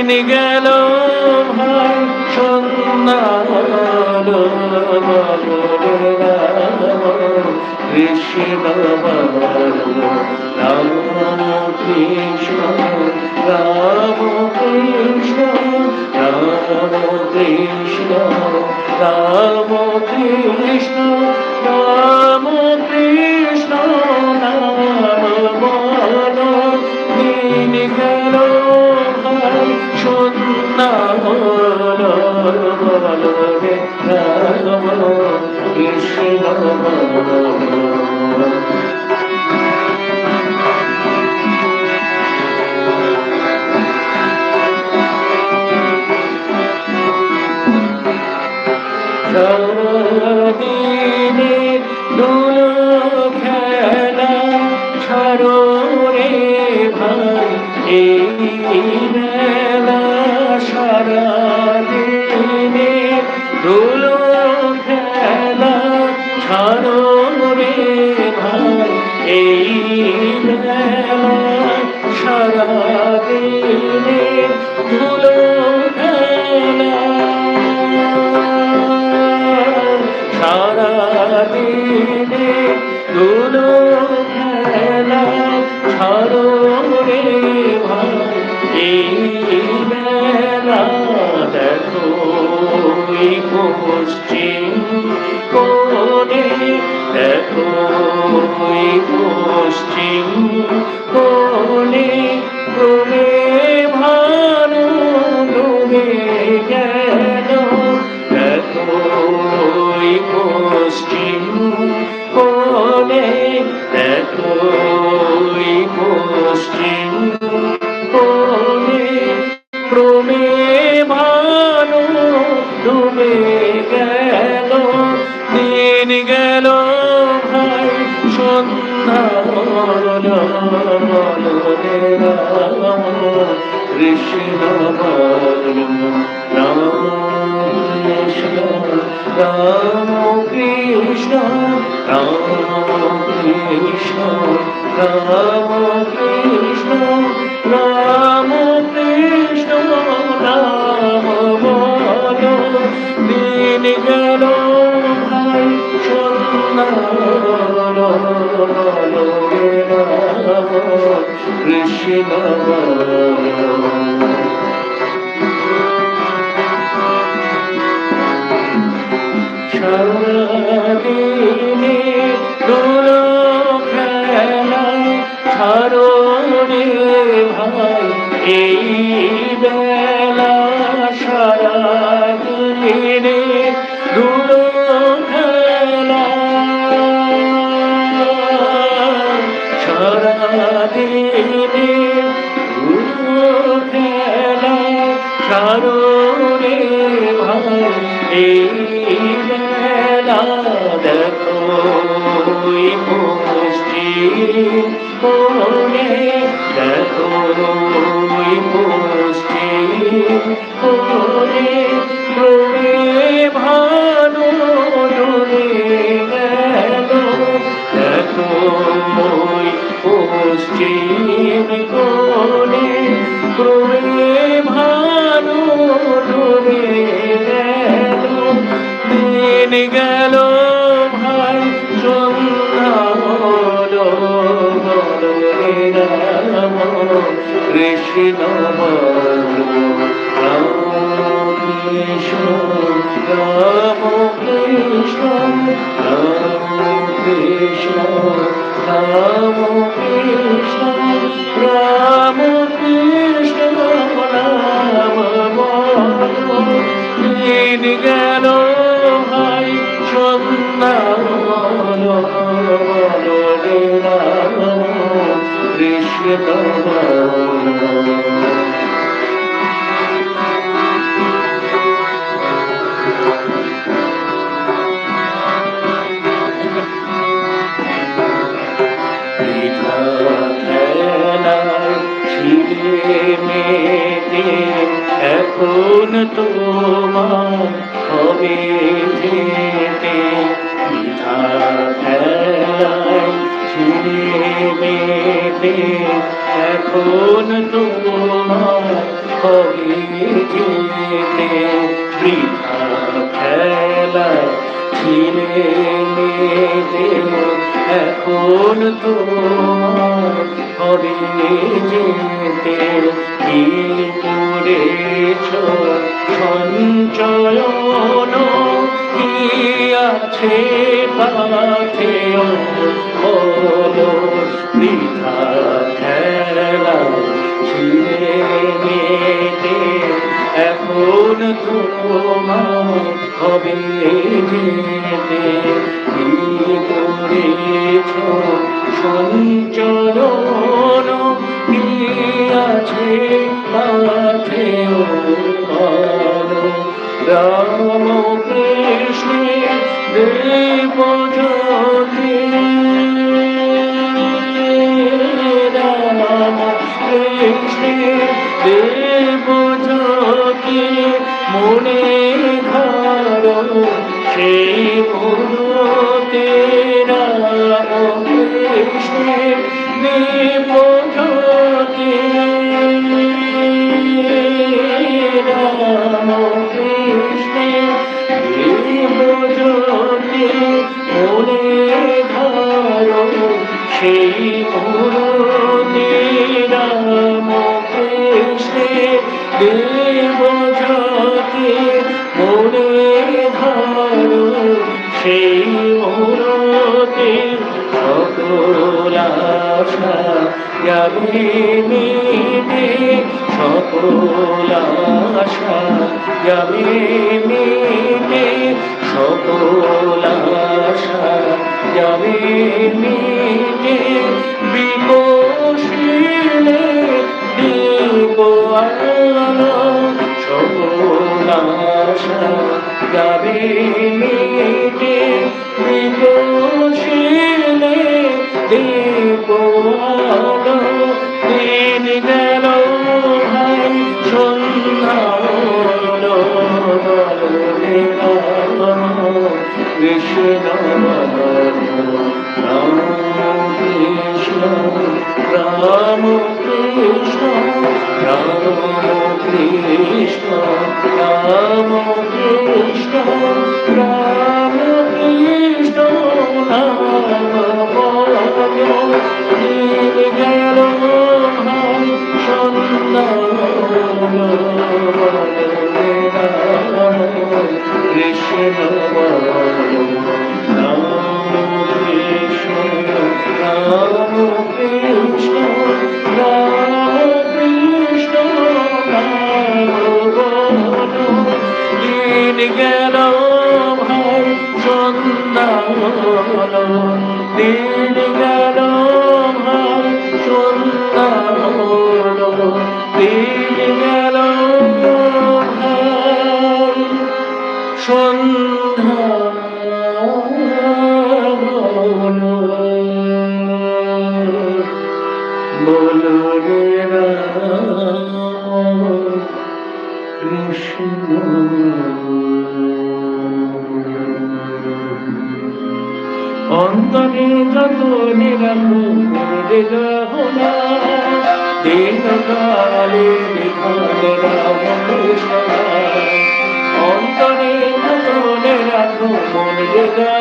দিন গেল ভাই সন্ধ্যা হলো কৃষ্ণ রাম কৃষ্ণ রাম কৃষ্ণ রাম কৃষ্ণ রাম কৃষ্ণ রাম কৃষ্ণ নাম বলো দিন গেল ভাই সন্ধ্যা হলো বলো রে রাম কৃষ্ণ সারাদিনে দুলো খেলা ছাড়ো রে ভাই এই মেলা সারাদিনে দুলো খেলা ছাড়ো রে ভাই এই মেলা সারাদিনে ধুলো খেলা সারাদিনে ধুলো খেলা ছাড়ো রে ভাই এই মেলা দেখো এই পশ্চিম কোণে দেখো এই পশ্চিম কোণে ক্রমে ভানু ডুবে গেল দেখো এই পশ্চিম কোণে দেখো এই পশ্চিম কোণে ক্রমে ভানু ডুবে গেল দিন গেল ভাই সন্ধ্যা হলো বলো রে রাম কৃষ্ণ বলো রাম কৃষ্ণ রাম কৃষ্ণ রাম কৃষ্ণ রাম কৃষ্ণ রাম কৃষ্ণ রাম বলো দিন গেল ভাই সন্ধ্যা হলো বলো রে রাম কৃষ্ণ বলো সারাদিনে দুলো খেলা ছাড়ো রে ভাই এই বেলা সারাদিনে দুলো খেলা সারাদিনে দুলো খেলা ছাড়ো রে ভাই এই দেখো পশ্চিম কোণে দেখো পশ্চিম কোণে ক্রমে ভানু ডুবে গেল দেখো পশ্চিম কোণে ক্রমে ভানু ডুবে গেল দিন গেল ভাই সন্ধ্যা হলো বলো রে রাম কৃষ্ণ বলো রাম কৃষ্ণ রাম কৃষ্ণ রাম কৃষ্ণ রাম কৃষ্ণ রাম কৃষ্ণ রাম বলো দিন গেল ভাই সন্ধ্যা হলো বলো রে রাম কৃষ্ণ বলো মেতে এখন তোমার হবে যেতে মিঠা খেলায় ছিঁড়ে মেতে এখন তোমার হবে যেতে বৃথা খেলা ছিলে মেতে এখন তোমার হবে যেতে কি করেছ সঞ্চয়ন কি আছে পাথেয় বলো বৃথা খেলা ছিলে মেতে এখন তোমার হবে যেতে কি করেছ সঞ্চয়ন কি আছে পাথেয় বলো রাম কৃষ্ণের দেব জ্যোতি রাম কৃষ্ণের দেব জ্যোতি মনে ধরো সেই মূর্তি রাম কৃষ্ণের দেব জ্যোতি রাম কৃষ্ণের দেব জ্যোতি মনে ধরো সেই মূর্তি রাম কৃষ্ণের দেব জ্যোতি মনে ধরো সেই মূর্তি সকল আশা যাবে মিটে সকল আশা যাবে মিটে সকল আশা যাবে মিটে বিকশিলে দীপ আলো সকল আশা যাবে মিটে বিকশিলে দীপ আলো দিন গেল ভাই সন্ধ্যা হলো বলে কৃষ্ণ রাম কৃষ্ণ রাম কৃষ্ণ রাম কৃষ্ণ রাম কৃষ্ণ রাম কৃষ্ণ নাম দিন গেল ভাই সন্ধ্যা হলো কৃষ্ণ রাম কৃষ্ণ রাম কৃষ্ণ রাম কৃষ্ণ দিন গেল ভাই সন্ধ্যা হলো দিন গেল ভাই সন্ধ্যা হলো দিন গেল ভাই সন্ধ্যা হলো বলো রে রাম কৃষ্ণ অন্তরে যত নিরামো রে গহনা দিন কালে বিধান রাম কৃষ্ণ অন্তরে যত নিরামো রে